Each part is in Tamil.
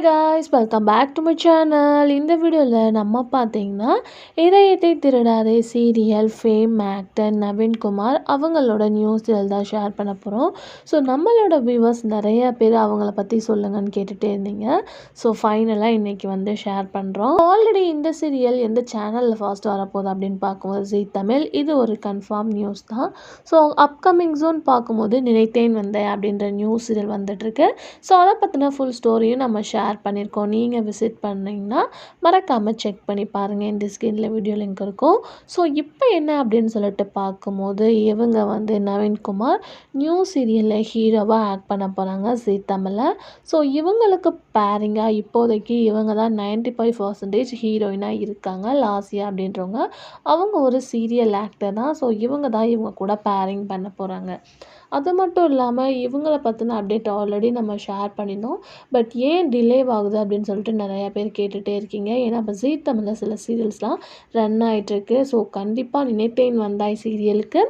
Hi guys, welcome back to my channel. இந்த வீடியோவில் நம்ம பார்த்தீங்கன்னா இதயத்தை திருடாதே சீரியல் ஃபேம் ஆக்டர் நவீன்குமார் அவங்களோட நியூஸில் தான் ஷேர் பண்ண போகிறோம். ஸோ நம்மளோட வியூவர்ஸ் நிறைய பேர் அவங்கள பற்றி சொல்லுங்கன்னு கேட்டுகிட்டே இருந்தீங்க. ஸோ ஃபைனலாக இன்றைக்கி வந்து ஷேர் பண்ணுறோம். ஆல்ரெடி இந்த சீரியல் எந்த சேனலில் ஃபர்ஸ்ட் வரப்போகுது அப்படின்னு பார்க்கும்போது ஜீ தமிழ், இது ஒரு கன்ஃபார்ம் நியூஸ் தான். ஸோ அப்கமிங் ஜூன் பார்க்கும்போது நினைத்தேன் வந்தேன் அப்படின்ற நியூஸ் சீரியல் வந்துட்டுருக்கு. ஸோ அதை பற்றின ஃபுல் ஸ்டோரியும் நம்ம ஷேர் பண்ணியிருக்கோம். நீங்கள் விசிட் பண்ணிங்கன்னா மறக்காமல் செக் பண்ணி பாருங்கள். இந்த ஸ்க்ரீனில் வீடியோ லிங்க் இருக்கும். ஸோ இப்போ என்ன அப்படின்னு சொல்லிட்டு பார்க்கும்போது இவங்க வந்து நவீன்குமார் நியூ சீரியலில் ஹீரோவாக ஆக்ட் பண்ண போகிறாங்க ஜீ தமிழில். ஸோ இவங்களுக்கு பேரிங்காக இப்போதைக்கு இவங்க தான் 95% ஹீரோயினாக இருக்காங்க. லாஸ்யா அப்படின்றவங்க அவங்க ஒரு சீரியல் ஆக்டர் தான். ஸோ இவங்க தான் இவங்க கூட பேரிங் பண்ண போகிறாங்க. அது மட்டும் இல்லாமல் இவங்கள பற்றின அப்டேட் ஆல்ரெடி நம்ம ஷேர் பண்ணியிருந்தோம். பட் ஏன் டிலே ஆகுது அப்படின்னு சொல்லிட்டு நிறையா பேர் கேட்டுகிட்டே இருக்கீங்க. ஏன்னா இப்போ ஜீ தமிழில் சில சீரியல்ஸ்லாம் ரன் ஆகிட்டுருக்கு. ஸோ கண்டிப்பாக நினைத்தேன் வந்தாய் சீரியலுக்கு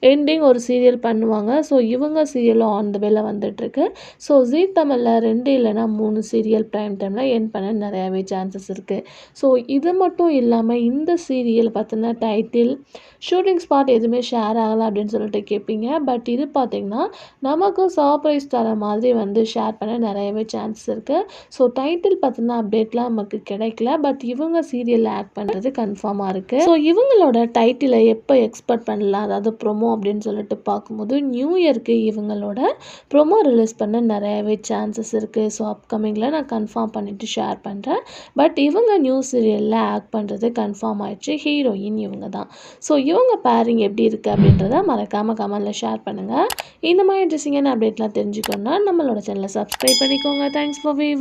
எண்டிங் ஒரு சீரியல் பண்ணுவாங்க. ஸோ இவங்க சீரியலும் ஆன் த வேல வந்துட்டுருக்கு. ஸோ ஜீ தமிழில் 2 இல்லைனா 3 சீரியல் ப்ரைம் டைமில் என் பண்ண நிறையாவே சான்சஸ் இருக்குது. ஸோ இது மட்டும் இல்லாமல் இந்த சீரியல் பற்றின டைட்டில் ஷூட்டிங் ஸ்பாட் எதுவுமே ஷேர் ஆகலை அப்படின்னு சொல்லிட்டு கேட்பீங்க. பட் இது பார்த்திங்கன்னா நமக்கு சர்ப்ரைஸ் தர மாதிரி வந்து ஷேர் பண்ண நிறையவே சான்சஸ் இருக்குது. ஸோ டைட்டில் பற்றின அப்டேட்லாம் நமக்கு கிடைக்கல. பட் இவங்க சீரியலில் ஆக்ட் பண்ணுறது கன்ஃபார்மாக இருக்குது. ஸோ இவங்களோட டைட்டிலை எப்போ எக்ஸ்பெக்ட் பண்ணலாம், அதாவது ப்ரொமோ அப்படின்னு சொல்லிட்டு பார்க்கும்போது நியூ இயர்க்கு இவங்களோட ப்ரொமோ ரிலீஸ் பண்ண நிறையவே சான்சஸ் இருக்குது. ஸோ அப்கமிங்கில் நான் கன்ஃபார்ம் பண்ணிவிட்டு ஷேர் பண்ணுறேன். பட் இவங்க நியூ சீரியலில் ஆக்ட் பண்ணுறது கன்ஃபார்ம் ஆயிடுச்சு. ஹீரோயின் இவங்க தான். ஸோ இவங்க பேரிங் எப்படி இருக்குது அப்படின்றத மறக்காமல் கமெண்டில் ஷேர் பண்ணுங்கள். இந்த மாதிரி இன்ட்ரெஸ்டிங்கான அப்டேட்லாம் தெரிஞ்சுக்கணுன்னா நம்மளோட சேனலை சப்ஸ்கிரைப் பண்ணிக்கோங்க. Thanks for view.